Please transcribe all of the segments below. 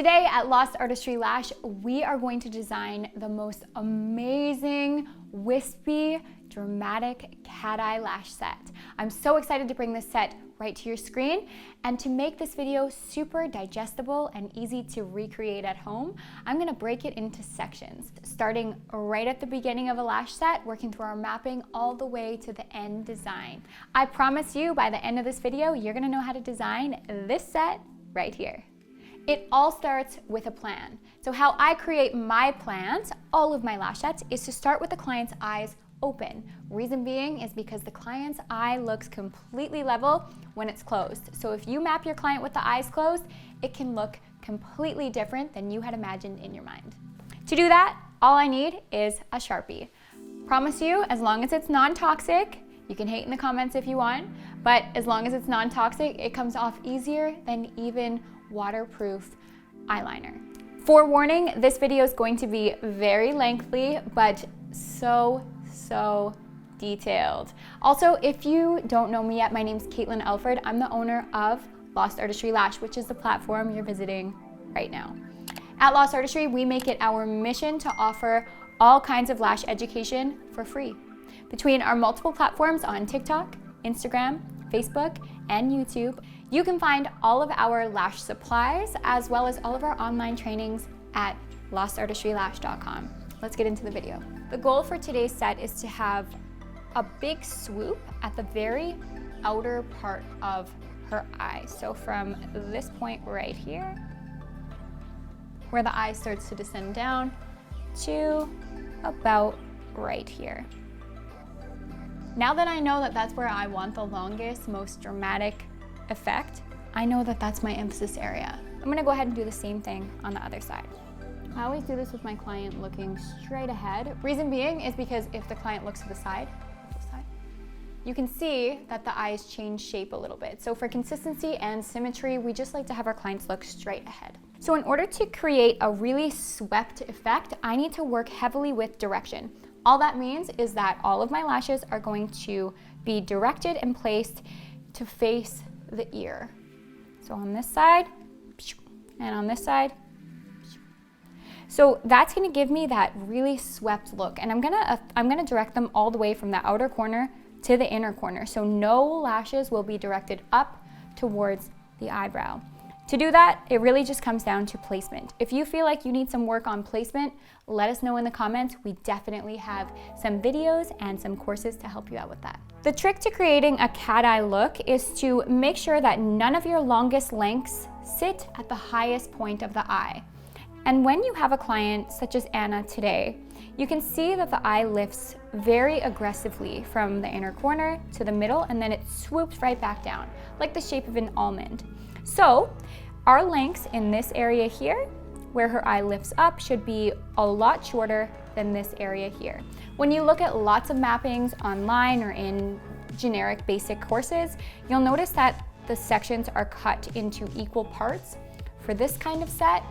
Today at Lost Artistry Lash, we are going to design the most amazing, wispy, dramatic cat eye lash set. I'm so excited to bring this set right to your screen, and to make this video super digestible and easy to recreate at home, I'm gonna break it into sections, starting right at the beginning of a lash set, working through our mapping all the way to the end design. I promise you, by the end of this video, you're gonna know how to design this set right here. It all starts with a plan. So how I create my plans, all of my lash sets, is to start with the client's eyes open. Reason being is because the client's eye looks completely level when it's closed. So if you map your client with the eyes closed, it can look completely different than you had imagined in your mind. To do that, all I need is a Sharpie. Promise you, as long as it's non-toxic, you can hate in the comments if you want, but as long as it's non-toxic, it comes off easier than even waterproof eyeliner. Forewarning, this video is going to be very lengthy, but so detailed. Also, if you don't know me yet, my name's Caitlin Elford. I'm the owner of Lost Artistry Lash, which is the platform you're visiting right now. At Lost Artistry, we make it our mission to offer all kinds of lash education for free. Between our multiple platforms on TikTok, Instagram, Facebook, and YouTube, you can find all of our lash supplies as well as all of our online trainings at lostartistrylash.com. Let's get into the video. The goal for today's set is to have a big swoop at the very outer part of her eye. So from this point right here, where the eye starts to descend down, to about right here. Now that I know that that's where I want the longest, most dramatic effect, I know that that's my emphasis area. I'm gonna go ahead and do the same thing on the other side. I always do this with my client looking straight ahead. Reason being is because if the client looks to the side, you can see that the eyes change shape a little bit. So for consistency and symmetry, we just like to have our clients look straight ahead. So in order to create a really swept effect, I need to work heavily with direction. All that means is that all of my lashes are going to be directed and placed to face the ear. So on this side, and on this side. So that's gonna give me that really swept look. And I'm gonna direct them all the way from the outer corner to the inner corner. So no lashes will be directed up towards the eyebrow. To do that, it really just comes down to placement. If you feel like you need some work on placement, let us know in the comments. We definitely have some videos and some courses to help you out with that. The trick to creating a cat eye look is to make sure that none of your longest lengths sit at the highest point of the eye. And when you have a client such as Anna today, you can see that the eye lifts very aggressively from the inner corner to the middle, and then it swoops right back down, like the shape of an almond. So our lengths in this area here, where her eye lifts up, should be a lot shorter than this area here. When you look at lots of mappings online or in generic basic courses, you'll notice that the sections are cut into equal parts. For this kind of set,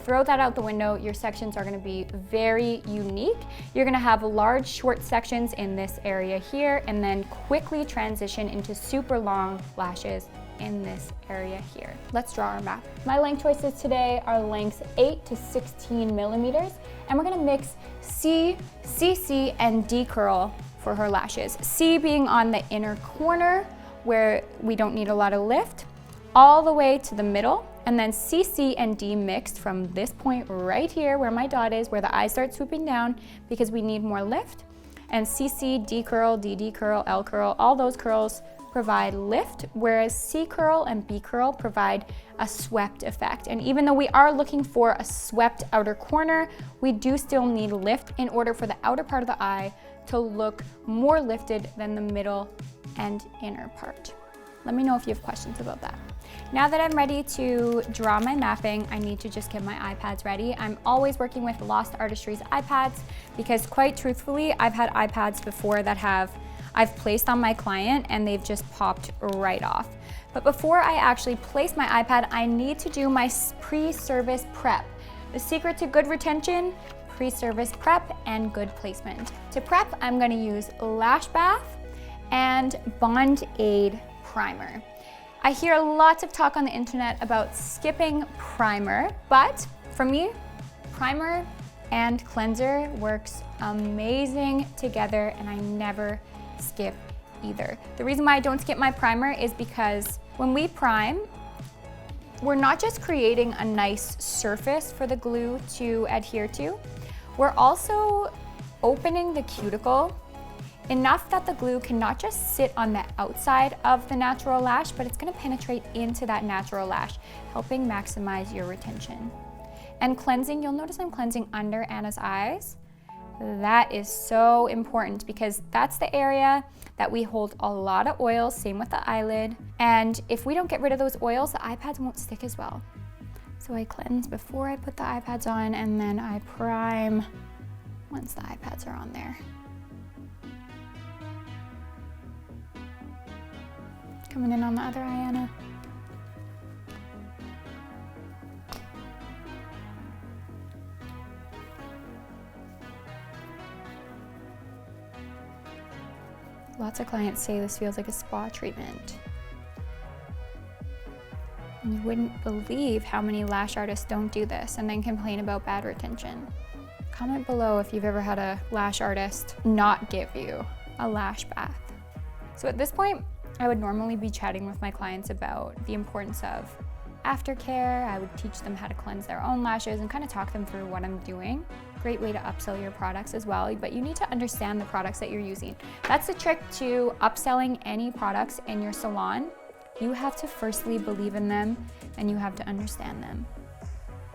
throw that out the window. Your sections are gonna be very unique. You're gonna have large, short sections in this area here, and then quickly transition into super long lashes in this area here. Let's draw our map. My length choices today are lengths 8 to 16 millimeters, and we're gonna mix C, CC, and D curl for her lashes. C being on the inner corner where we don't need a lot of lift, all the way to the middle, and then CC and D mixed from this point right here where my dot is, where the eyes start swooping down because we need more lift. And CC, D curl, DD curl, L curl, all those curls provide lift, whereas C curl and B curl provide a swept effect. And even though we are looking for a swept outer corner, we do still need lift in order for the outer part of the eye to look more lifted than the middle and inner part. Let me know if you have questions about that. Now that I'm ready to draw my mapping, I need to just get my iPads ready. I'm always working with Lost Artistry's iPads because, quite truthfully, I've had iPads before that I've placed on my client and they've just popped right off. But before I actually place my iPad, I need to do my pre-service prep. The secret to good retention, pre-service prep and good placement. To prep, I'm gonna use Lash Bath and Bond Aid Primer. I hear lots of talk on the internet about skipping primer, but for me, primer and cleanser works amazing together, and I never skip either. The reason why I don't skip my primer is because when we prime, we're not just creating a nice surface for the glue to adhere to, we're also opening the cuticle enough that the glue can not just sit on the outside of the natural lash, but it's gonna penetrate into that natural lash, helping maximize your retention. And cleansing, you'll notice I'm cleansing under Anna's eyes. That is so important because that's the area that we hold a lot of oils, same with the eyelid. And if we don't get rid of those oils, the eye pads won't stick as well. So I cleanse before I put the eye pads on, and then I prime once the eye pads are on there. Coming in on the other eye, Anna. Lots of clients say this feels like a spa treatment. And you wouldn't believe how many lash artists don't do this and then complain about bad retention. Comment below if you've ever had a lash artist not give you a lash bath. So at this point, I would normally be chatting with my clients about the importance of aftercare. I would teach them how to cleanse their own lashes and kind of talk them through what I'm doing. Great way to upsell your products as well, but you need to understand the products that you're using. That's the trick to upselling any products in your salon. You have to firstly believe in them, and you have to understand them.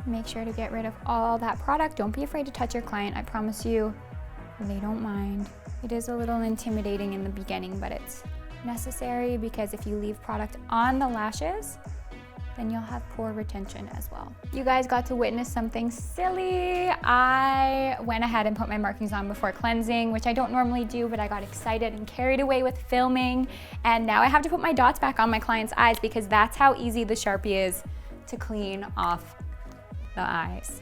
Make sure to get rid of all that product. Don't be afraid to touch your client. I promise you, they don't mind. It is a little intimidating in the beginning, but it's necessary because if you leave product on the lashes, then you'll have poor retention as well. You guys got to witness something silly. I went ahead and put my markings on before cleansing, which I don't normally do, but I got excited and carried away with filming. And now I have to put my dots back on my client's eyes because that's how easy the Sharpie is to clean off the eyes.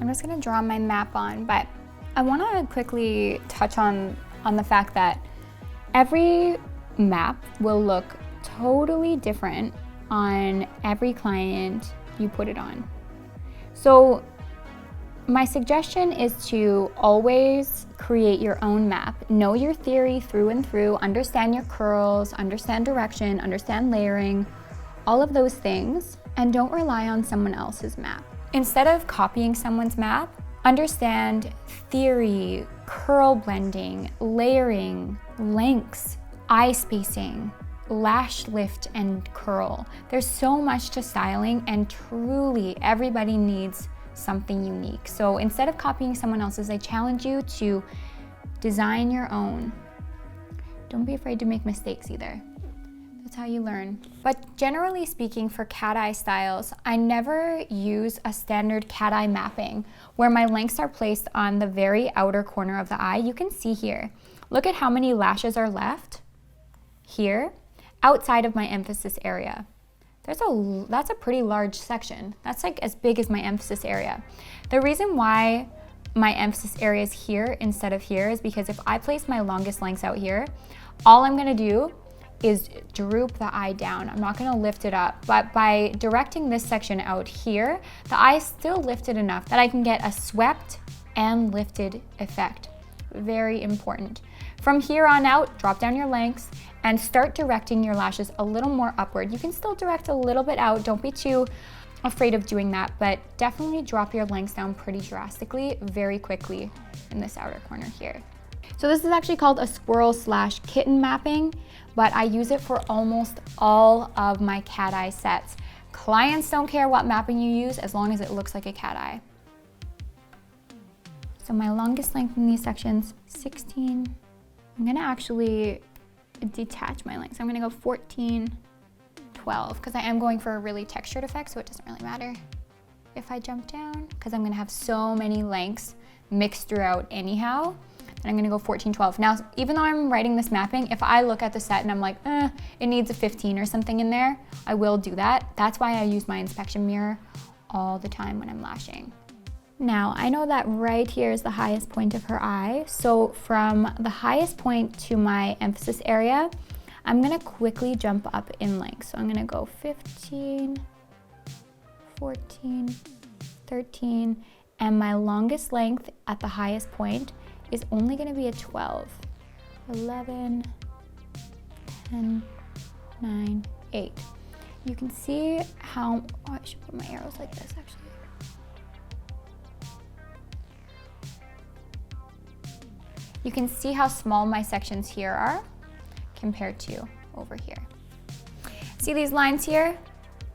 I'm just gonna draw my map on, but I wanna quickly touch on the fact that every map will look totally different on every client you put it on. So my suggestion is to always create your own map. Know your theory through and through, understand your curls, understand direction, understand layering, all of those things, and don't rely on someone else's map. Instead of copying someone's map, understand theory, curl blending, layering, lengths, eye spacing, lash lift and curl. There's so much to styling, and truly everybody needs something unique. So instead of copying someone else's, I challenge you to design your own. Don't be afraid to make mistakes either. That's how you learn. But generally speaking, for cat eye styles, I never use a standard cat eye mapping where my lengths are placed on the very outer corner of the eye. You can see here, look at how many lashes are left here outside of my emphasis area. That's a pretty large section. That's like as big as my emphasis area. The reason why my emphasis area is here instead of here is because if I place my longest lengths out here, all I'm gonna do is droop the eye down. I'm not gonna lift it up, but by directing this section out here, the eye is still lifted enough that I can get a swept and lifted effect. Very important. From here on out, drop down your lengths and start directing your lashes a little more upward. You can still direct a little bit out. Don't be too afraid of doing that, but definitely drop your lengths down pretty drastically, very quickly in this outer corner here. So this is actually called a squirrel/kitten mapping, but I use it for almost all of my cat eye sets. Clients don't care what mapping you use as long as it looks like a cat eye. So my longest length in these sections, 16. I'm gonna actually detach my length. So I'm gonna go 14, 12, because I am going for a really textured effect, so it doesn't really matter if I jump down, because I'm gonna have so many lengths mixed throughout anyhow. And I'm gonna go 14, 12. Now, even though I'm writing this mapping, if I look at the set and I'm like, it needs a 15 or something in there, I will do that. That's why I use my inspection mirror all the time when I'm lashing. Now, I know that right here is the highest point of her eye. So from the highest point to my emphasis area, I'm gonna quickly jump up in length. So I'm gonna go 15, 14, 13, and my longest length at the highest point is only gonna be a 12, 11, 10, 9, 8. You can see how, I should put my arrows like this actually. You can see how small my sections here are compared to over here. See these lines here?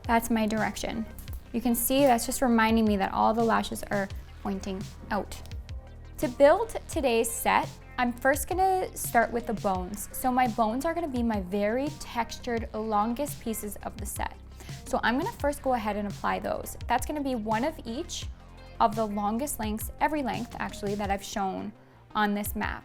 That's my direction. You can see that's just reminding me that all the lashes are pointing out. To build today's set, I'm first gonna start with the bones. So my bones are gonna be my very textured, longest pieces of the set. So I'm gonna first go ahead and apply those. That's gonna be one of each of the longest lengths, every length actually, that I've shown on this map.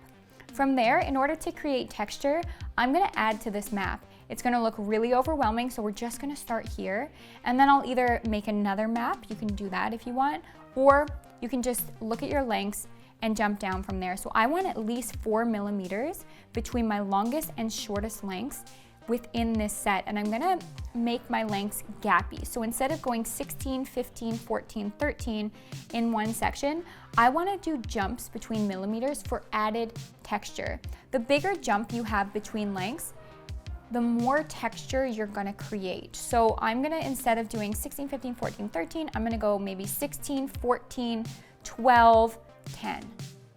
From there, in order to create texture, I'm gonna add to this map. It's gonna look really overwhelming, so we're just gonna start here, and then I'll either make another map, you can do that if you want, or you can just look at your lengths and jump down from there. So I want at least 4 millimeters between my longest and shortest lengths within this set, and I'm gonna make my lengths gappy. So instead of going 16, 15, 14, 13 in one section, I wanna do jumps between millimeters for added texture. The bigger jump you have between lengths, the more texture you're gonna create. So I'm gonna, instead of doing 16, 15, 14, 13, I'm gonna go maybe 16, 14, 12, 10.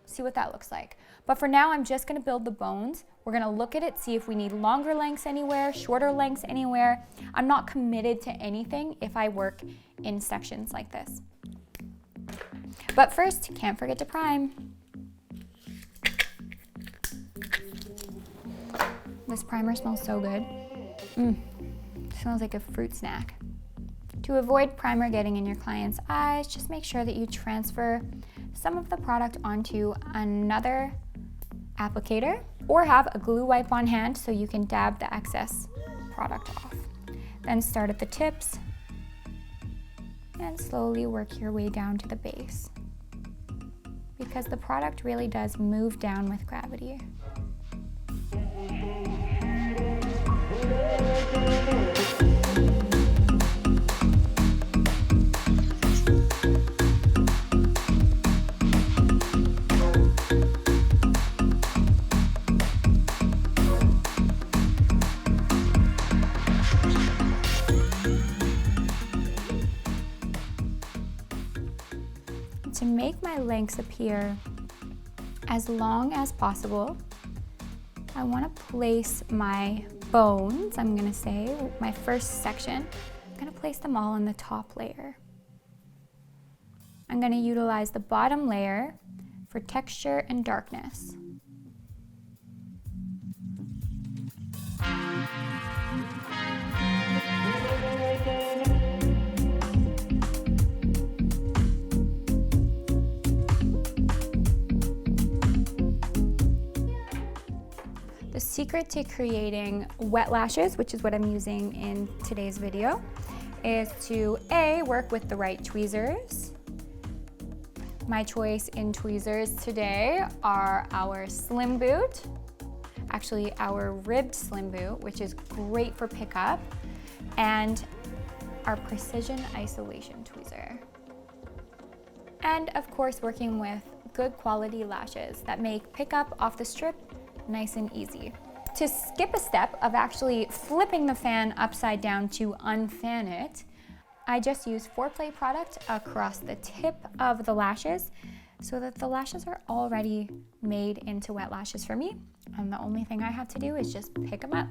See what that looks like. But for now, I'm just gonna build the bones. We're gonna look at it, see if we need longer lengths anywhere, shorter lengths anywhere. I'm not committed to anything if I work in sections like this. But first, can't forget to prime. This primer smells so good. Smells like a fruit snack. To avoid primer getting in your client's eyes, just make sure that you transfer some of the product onto another applicator, or have a glue wipe on hand so you can dab the excess product off. Then start at the tips and slowly work your way down to the base, because the product really does move down with gravity. To make my lengths appear as long as possible, I want to place my bones, I'm going to say, my first section, I'm going to place them all on the top layer. I'm going to utilize the bottom layer for texture and darkness. The secret to creating wet lashes, which is what I'm using in today's video, is to A, work with the right tweezers. My choice in tweezers today are our slim boot, actually our ribbed slim boot, which is great for pickup, and our precision isolation tweezer. And of course, working with good quality lashes that make pickup off the strip nice and easy. To skip a step of actually flipping the fan upside down to unfan it, I just use foreplay product across the tip of the lashes so that the lashes are already made into wet lashes for me. And the only thing I have to do is just pick them up.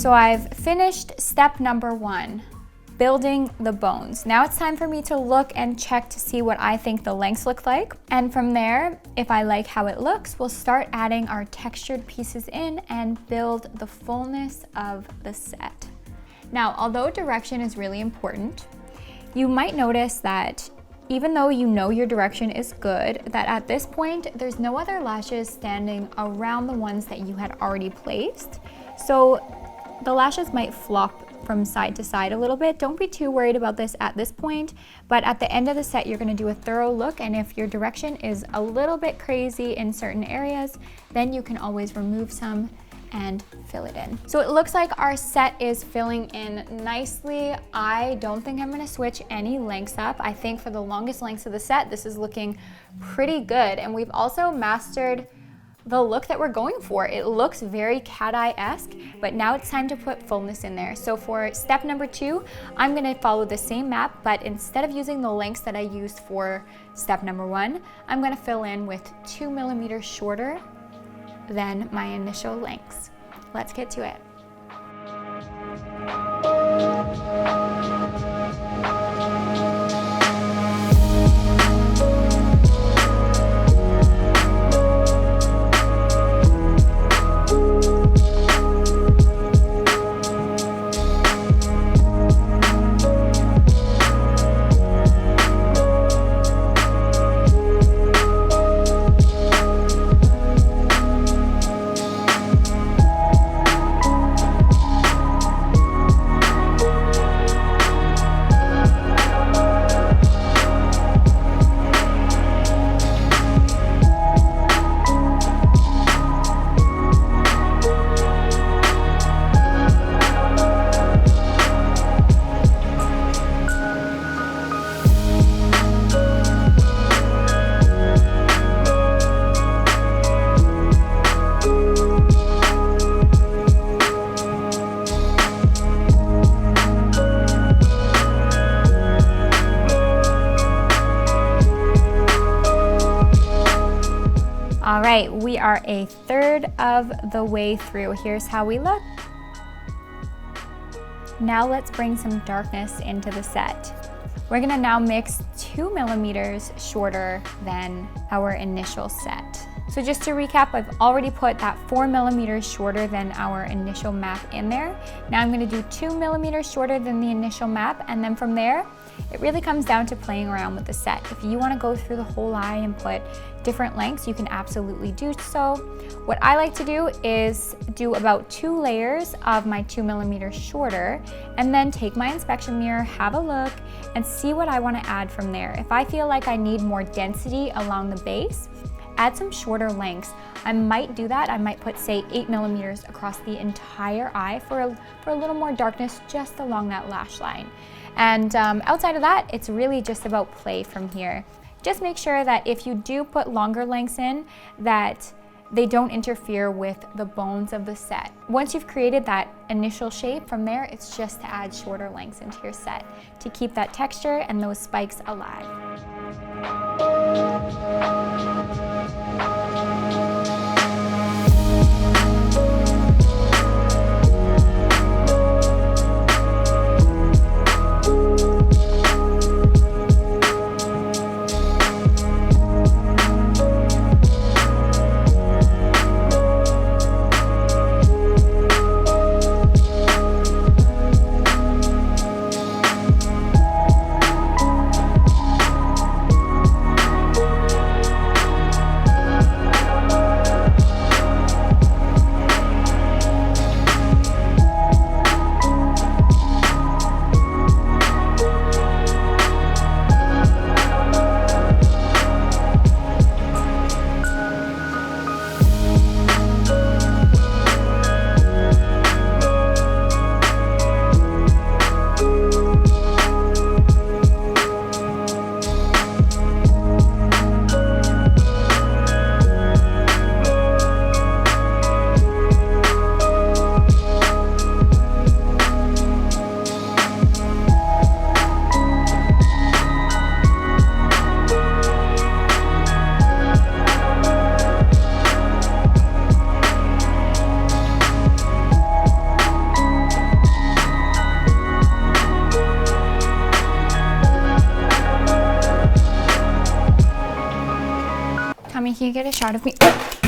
So I've finished step number 1, building the bones. Now it's time for me to look and check to see what I think the lengths look like. And from there, if I like how it looks, we'll start adding our textured pieces in and build the fullness of the set. Now, although direction is really important, you might notice that even though you know your direction is good, that at this point, there's no other lashes standing around the ones that you had already placed. So the lashes might flop from side to side a little bit. Don't be too worried about this at this point, but at the end of the set, you're gonna do a thorough look, and if your direction is a little bit crazy in certain areas, then you can always remove some and fill it in. So it looks like our set is filling in nicely. I don't think I'm gonna switch any lengths up. I think for the longest lengths of the set, this is looking pretty good. And we've also mastered the look that we're going for. It looks very cat-eye-esque, but now it's time to put fullness in there. So for step number 2, I'm gonna follow the same map, but instead of using the lengths that I used for step number 1, I'm gonna fill in with 2 millimeters shorter than my initial lengths. Let's get to it. All right, we are a third of the way through. Here's how we look. Now let's bring some darkness into the set. We're gonna now mix 2 millimeters shorter than our initial set. So just to recap, I've already put that 4 millimeters shorter than our initial map in there. Now I'm gonna do 2 millimeters shorter than the initial map, and then from there, it really comes down to playing around with the set. If you wanna go through the whole eye and put different lengths, you can absolutely do so. What I like to do is do about 2 layers of my 2 millimeters shorter, and then take my inspection mirror, have a look, and see what I wanna add from there. If I feel like I need more density along the base, add some shorter lengths. I might do that. I might put, say, 8 millimeters across the entire eye for a little more darkness just along that lash line. And outside of that, it's really just about play from here. Just make sure that if you do put longer lengths in, that they don't interfere with the bones of the set. Once you've created that initial shape, from there, it's just to add shorter lengths into your set to keep that texture and those spikes alive. Can you get a shot of me? Oh.